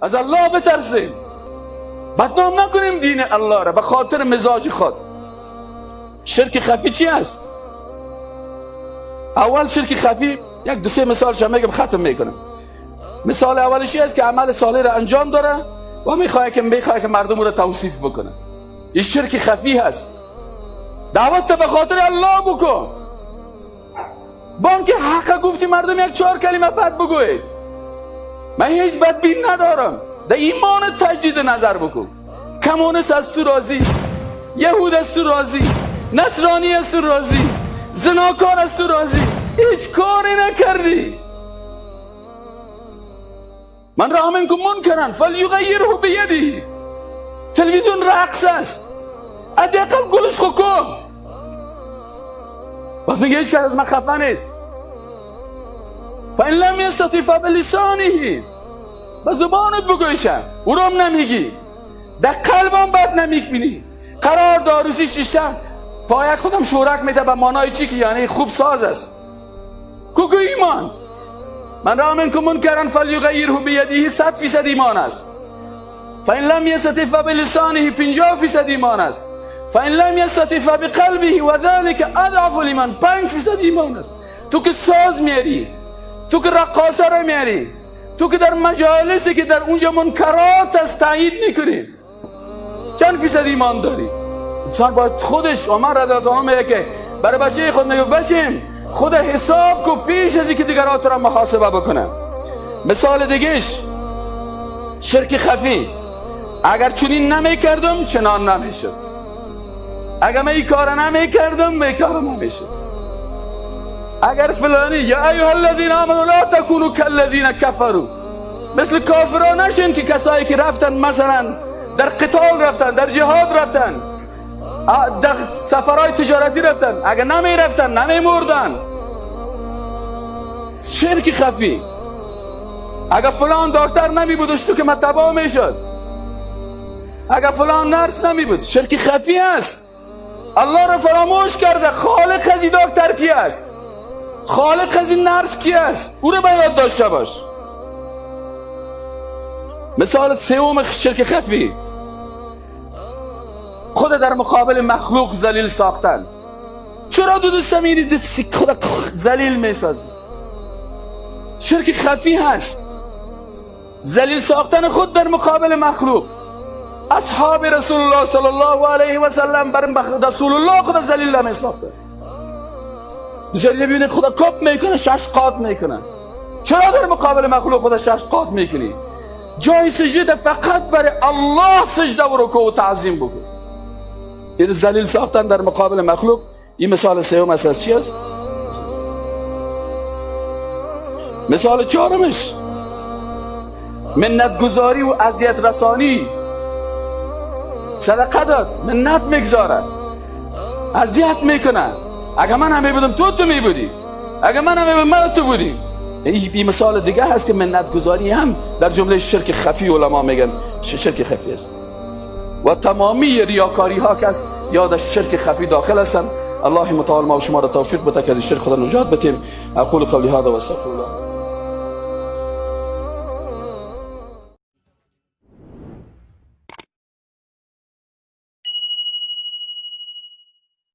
از الله بترسیم، بدنام نکنیم دین الله را به خاطر مزاج خود. شرک خفی چی است؟ اول شرک خفی یک دو سه مثالش میگم ختم میکنم. مثال اولشی است که عمل صالح را انجام داره و میخواد که مردم را توصیف بکنه. این شرک خفی هست. دعوت به خاطر الله بکن. بانک حق گفتی مردم یک 4 کلمه بد بگوید. من هیچ بدبین ندارم. در ایمان تجدید نظر بکن. کمونیست از تو راضی، یهود از تو راضی، نصرانی از تو راضی، زناکار از تو راضی، هیچ کاری نکردی. من رأى منکم منکرا فلیغیره بیده. تلویزیون رقص است، حداقل گلش خو کن. بس میگه هیچ کس از من خفه نیست. فإن لم یستطع فبلسانه، با زبانت بگویشم، او را نمیگی، در قلبم بد نمیبینی. قرار داروسی شیشتن پایک خودم شورک میده به مانای چی که یعنی خوب ساز است. کوکو ایمان. من رأى منکم منکرا فلیغیره بیده 100% ایمان است. فإن لم یستطع فبلسانه 50% ایمان است. فإن لم یستطع فبقلبه و ذلك اضعف الایمان 5% ایمان است. تو که ساز میاری، تو که رقاصه را میاری، تو که در مجالسی که در اونجا منکرات است تایید میکنی، چند فیصد ایمان داری؟ انسان باید خودش، عمر رضی الله عنه میگه که برای بچه خود میگه بچیم خود حساب کو پیش از اینکه دیگران را محاسبه بکنه. مثال دیگهش شرک خفی. اگر چنین نمیکردم چنان نمیشد. اگر من این کار نمیکردم این کار نمیشد. اگر فلانی یا ایها الذین آمنوا لا تکونوا کالذین کفروا، مثل کافران نشین که کسایی که رفتن مثلا در قتال رفتن، در جهاد رفتن، در سفرهای تجارتی رفتن، اگر نمی رفتن نمی مردن. شرک خفی. اگر فلان دکتر نمی بودش تو که من تباه می شد، اگر فلان نرس نمی بود، شرک خفی است. الله را فراموش کرده. خالق از این دکتر کی است؟ خالق از این نرس کی است؟ او را باید داشته باش. مثال سوم شرک خفی، خود در مقابل مخلوق ذلیل ساختن. چرا دوستم این خود ذلیل میسازی؟ شرک خفی هست. ذلیل ساختن خود در مقابل مخلوق. اصحاب رسول الله صلی الله علیه و سلم بر رسول الله خود ذلیل نمیساختن. بذارید ببینید خدا کپ میکنه، 6 قات میکنه. چرا در مقابل مخلوق خدا 6 قات میکنی؟ جای سجده فقط برای الله سجده و رکوع و تعظیم بکن. این ذلیل ساختن در مقابل مخلوق. این مثال سوم از چی است؟ مثال چهارمش منت گذاری و اذیت رسانی. صدقه داد، منت میگذاره، اذیت میکنه. اگر من هم میبودم تو میبودی، اگر من هم میبودم من تو بودی. این مثال دیگه هست که منت گذاری هم در جمله شرک خفی علما میگن شرک خفی است. و تمامی ریاکاری ها که یاد شرک خفی داخل هستند. الله متعال ما و شما را توفیق بده که از شرک خدا نجات بدیم. اقول قولی هذا و استغفر الله.